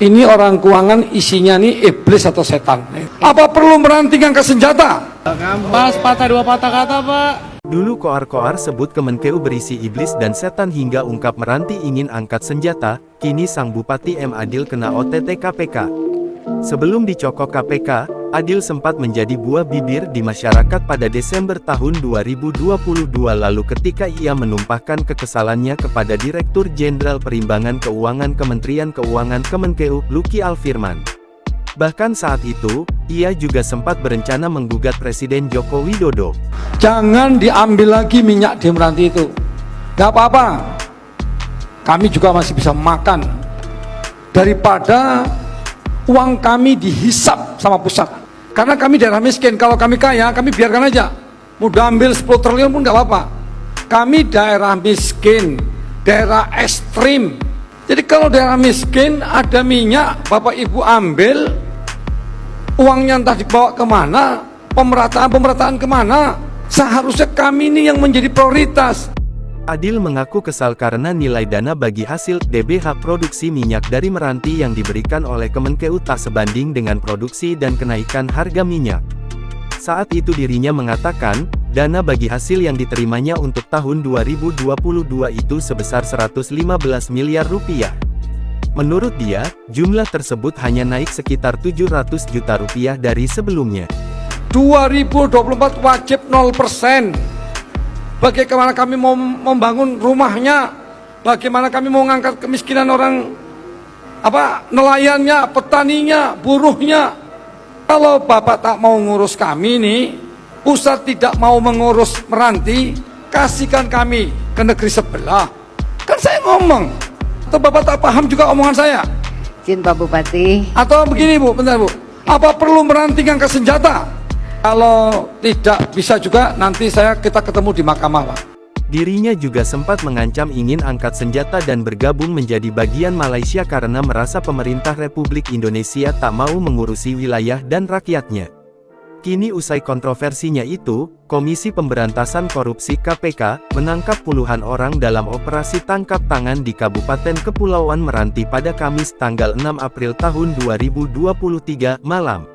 ini orang keuangan isinya nih iblis atau setan. Apa perlu meranting angkat senjata? Mas, patah dua patah kata, Pak. Dulu koar-koar sebut Kemenkeu berisi iblis dan setan hingga ungkap Meranti ingin angkat senjata, kini sang Bupati M. Adil kena OTT KPK. Sebelum dicokok KPK, Adil sempat menjadi buah bibir di masyarakat pada Desember tahun 2022 lalu ketika ia menumpahkan kekesalannya kepada Direktur Jenderal Perimbangan Keuangan Kementerian Keuangan Kemenkeu, Luki Alfirman. Bahkan saat itu, ia juga sempat berencana menggugat Presiden Joko Widodo. Jangan diambil lagi minyak di Meranti itu. Gak apa-apa. Kami juga masih bisa makan. Daripada uang kami dihisap sama pusat. Karena kami daerah miskin. Kalau kami kaya, kami biarkan aja. Mudah ambil 10 triliun pun gak apa-apa. Kami daerah miskin, daerah ekstrim. Jadi kalau daerah miskin ada minyak, Bapak Ibu ambil, uangnya entah dibawa kemana, pemerataan kemana. Seharusnya kami ini yang menjadi prioritas. Adil mengaku kesal karena nilai dana bagi hasil DBH produksi minyak dari Meranti yang diberikan oleh Kemenkeu tak sebanding dengan produksi dan kenaikan harga minyak. Saat itu dirinya mengatakan, dana bagi hasil yang diterimanya untuk tahun 2022 itu sebesar 115 miliar rupiah. Menurut dia, jumlah tersebut hanya naik sekitar 700 juta rupiah dari sebelumnya. 2024 wajib 0%. Bagaimana kami mau membangun rumahnya? Bagaimana kami mau mengangkat kemiskinan orang nelayannya, petaninya, buruhnya? Kalau Bapak tak mau ngurus kami nih, pusat tidak mau mengurus Meranti, kasihkan kami ke negeri sebelah. Kan saya ngomong. Atau Bapak tak paham juga omongan saya? Izin Pak Bupati. Atau begini Bu, bentar Bu. Apa perlu meranting angkat senjata? Kalau tidak bisa juga nanti kita ketemu di mahkamah Pak. Dirinya juga sempat mengancam ingin angkat senjata dan bergabung menjadi bagian Malaysia karena merasa pemerintah Republik Indonesia tak mau mengurusi wilayah dan rakyatnya. Kini usai kontroversinya itu, Komisi Pemberantasan Korupsi KPK menangkap puluhan orang dalam operasi tangkap tangan di Kabupaten Kepulauan Meranti pada Kamis tanggal 6 April tahun 2023 malam.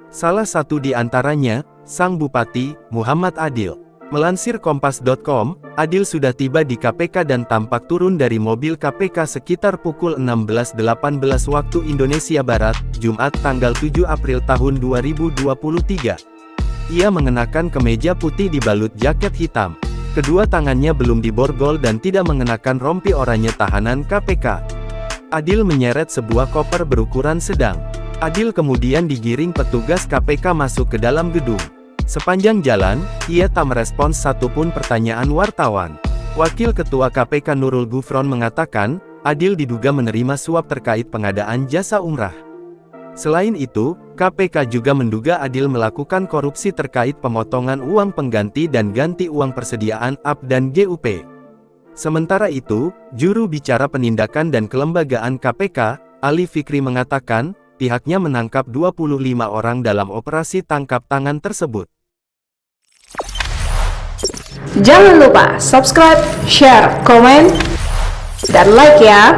Salah satu di antaranya, sang Bupati, Muhammad Adil. Melansir Kompas.com, Adil sudah tiba di KPK dan tampak turun dari mobil KPK sekitar pukul 16.18 waktu Indonesia Barat, Jumat tanggal 7 April tahun 2023. Ia mengenakan kemeja putih dibalut jaket hitam. Kedua tangannya belum diborgol dan tidak mengenakan rompi oranye tahanan KPK. Adil menyeret sebuah koper berukuran sedang. Adil kemudian digiring petugas KPK masuk ke dalam gedung. Sepanjang jalan, ia tak merespons satupun pertanyaan wartawan. Wakil Ketua KPK Nurul Gufron mengatakan, Adil diduga menerima suap terkait pengadaan jasa umrah. Selain itu, KPK juga menduga Adil melakukan korupsi terkait pemotongan uang pengganti dan ganti uang persediaan AP dan GUP. Sementara itu, juru bicara penindakan dan kelembagaan KPK, Ali Fikri mengatakan, pihaknya menangkap 25 orang dalam operasi tangkap tangan tersebut. Jangan lupa subscribe, share, komen, dan like ya.